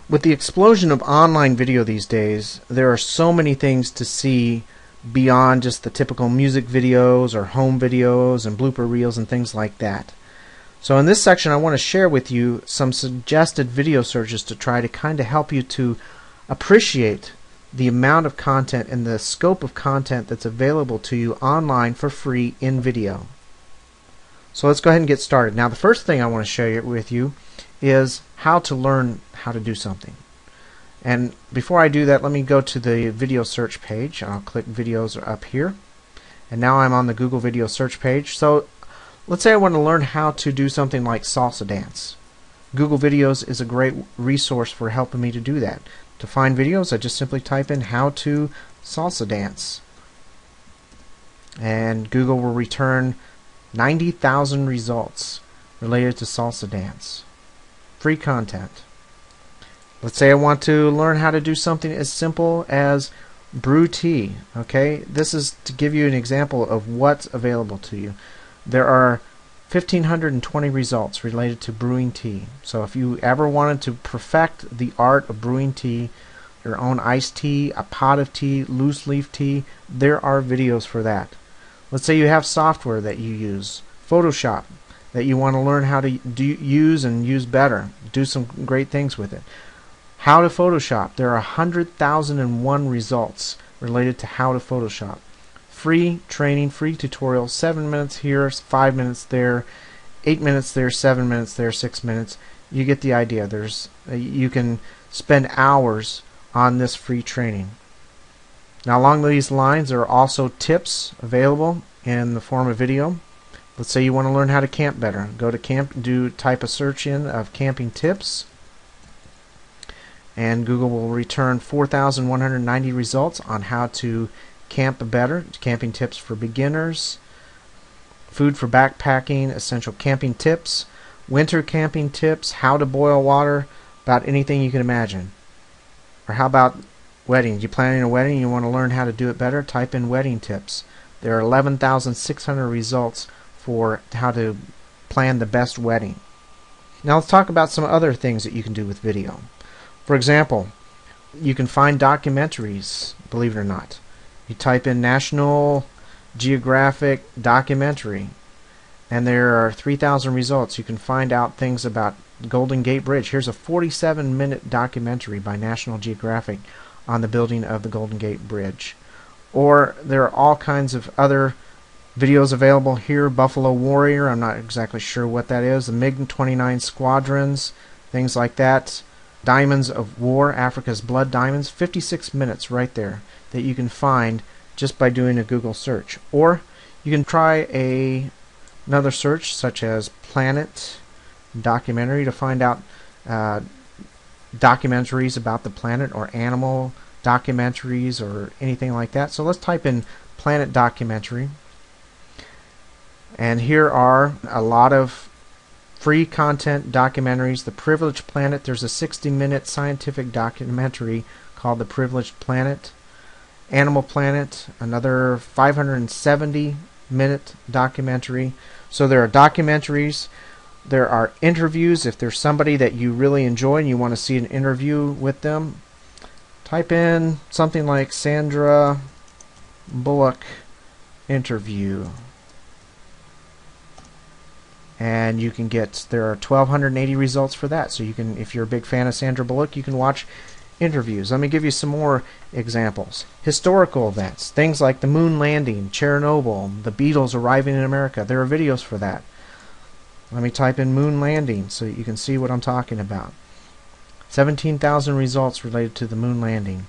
With the explosion of online video these days, there are so many things to see beyond just the typical music videos or home videos and blooper reels and things like that. So in this section I want to share with you some suggested video searches to try to kind of help you to appreciate the amount of content and the scope of content that's available to you online for free in video. So let's go ahead and get started. Now the first thing I want to share with you is how to learn how to do something. And before I do that, let me go to the video search page. I'll click videos up here, and now I'm on the Google video search page. So let's say I want to learn how to do something like salsa dance. Google Videos is a great resource for helping me to do that. To find videos, I just simply type in how to salsa dance, and Google will return 90,000 results related to salsa dance. Free content. Let's say I want to learn how to do something as simple as brew tea. Okay, this is to give you an example of what's available to you. There are 1,520 results related to brewing tea. So if you ever wanted to perfect the art of brewing tea, your own iced tea, a pot of tea, loose leaf tea, there are videos for that. Let's say you have software that you use, Photoshop, that you want to learn how to use and use better, do some great things with it. How to Photoshop. There are 100,001 results related to how to Photoshop. Free training, free tutorial, 7 minutes here, 5 minutes there, 8 minutes there, 7 minutes there, 6 minutes. You get the idea. You can spend hours on this free training. Now along these lines, there are also tips available in the form of video. Let's say you want to learn how to camp better. Go to camp, type a search in of camping tips, and Google will return 4,190 results on how to camp better, camping tips for beginners, food for backpacking, essential camping tips, winter camping tips, how to boil water, about anything you can imagine. Or how about weddings? You planning a wedding, you want to learn how to do it better, type in wedding tips. There are 11,600 results for how to plan the best wedding. Now let's talk about some other things that you can do with video. For example, you can find documentaries, believe it or not. You type in National Geographic documentary, and there are 3,000 results. You can find out things about Golden Gate Bridge. Here's a 47-minute documentary by National Geographic on the building of the Golden Gate Bridge. Or there are all kinds of other videos available here. Buffalo Warrior, I'm not exactly sure what that is. The MiG-29 squadrons, things like that. Diamonds of War, Africa's Blood Diamonds, 56 minutes right there that you can find just by doing a Google search. Or you can try another search such as Planet Documentary to find out documentaries about the planet, or animal documentaries or anything like that. So let's type in Planet Documentary, and here are a lot of free content documentaries. The Privileged Planet, there's a 60-minute scientific documentary called The Privileged Planet. Animal Planet, another 570-minute documentary. So there are documentaries, there are interviews. If there's somebody that you really enjoy and you want to see an interview with them, type in something like Sandra Bullock interview, and you can get, there are 1,280 results for that. So you can, if you're a big fan of Sandra Bullock, you can watch interviews. Let me give you some more examples. Historical events, things like the moon landing, Chernobyl, the Beatles arriving in America. There are videos for that. Let me type in moon landing so you can see what I'm talking about. 17,000 results related to the moon landing,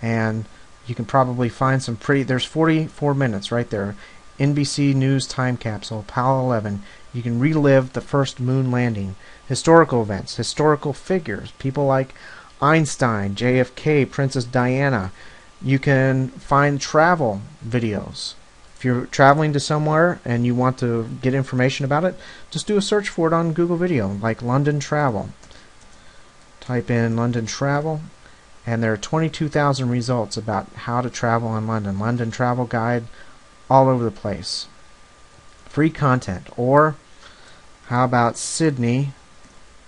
and you can probably find some pretty, there's 44 minutes right there. NBC News time capsule, Apollo 11. You can relive the first moon landing. Historical events, historical figures, people like Einstein, JFK, Princess Diana. You can find travel videos. If you're traveling to somewhere and you want to get information about it, just do a search for it on Google Video, like London Travel. Type in London Travel, and there are 22,000 results about how to travel in London. London Travel Guide, all over the place. Free content. Or how about Sydney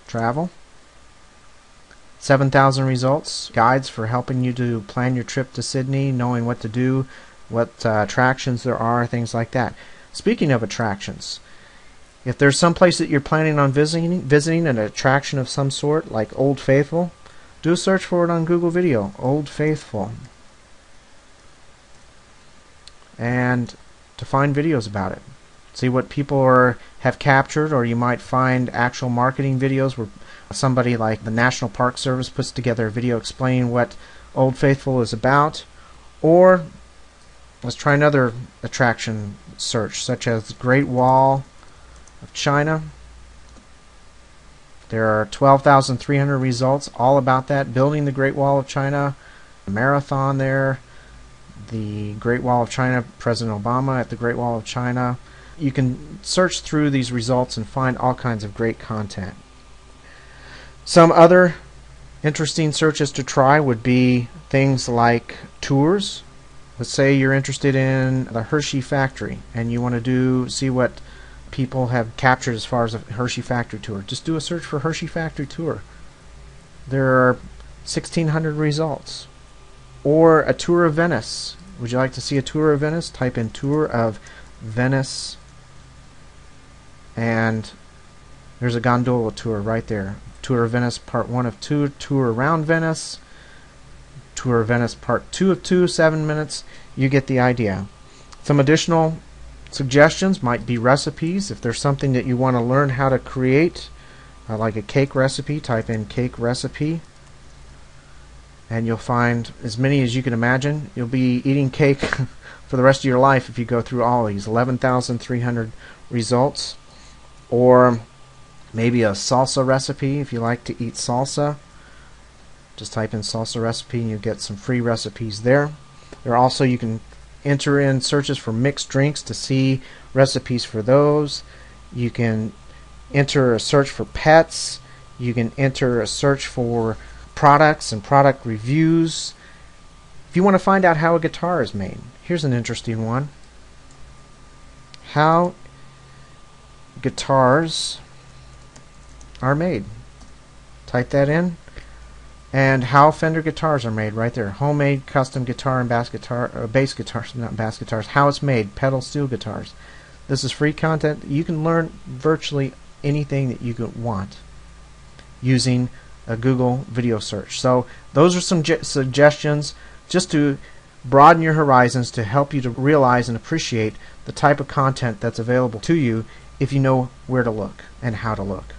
Travel? 7,000 results, guides for helping you to plan your trip to Sydney, knowing what to do, what attractions there are, things like that. Speaking of attractions, if there's some place that you're planning on visiting an attraction of some sort, like Old Faithful, do a search for it on Google Video, Old Faithful, and to find videos about it. See what people have captured, or you might find actual marketing videos where somebody like the National Park Service puts together a video explaining what Old Faithful is about. Or let's try another attraction search, such as the Great Wall of China. There are 12,300 results all about that, building the Great Wall of China, a marathon there, the Great Wall of China, President Obama at the Great Wall of China. You can search through these results and find all kinds of great content. Some other interesting searches to try would be things like tours. Let's say you're interested in the Hershey factory and you want to see what people have captured as far as a Hershey factory tour. Just do a search for Hershey factory tour. There are 1,600 results. Or a tour of Venice. Would you like to see a tour of Venice? Type in tour of Venice, and there's a gondola tour right there. Tour of Venice part 1 of 2, tour around Venice, tour of Venice part 2 of 2, 7 minutes. You get the idea. Some additional suggestions might be recipes. If there's something that you want to learn how to create, like a cake recipe, type in cake recipe, and you'll find as many as you can imagine. You'll be eating cake for the rest of your life if you go through all these 11,300 results. Or maybe a salsa recipe if you like to eat salsa. Just type in salsa recipe and you get some free recipes there. There are also, you can enter in searches for mixed drinks to see recipes for those. You can enter a search for pets. You can enter a search for products and product reviews. If you want to find out how a guitar is made, here's an interesting one. How guitars are made. Type that in, and how Fender guitars are made right there. Homemade custom guitar and bass guitars, not bass guitars. How it's made, pedal steel guitars. This is free content. You can learn virtually anything that you could want using a Google video search. So those are some suggestions just to broaden your horizons, to help you to realize and appreciate the type of content that's available to you if you know where to look and how to look.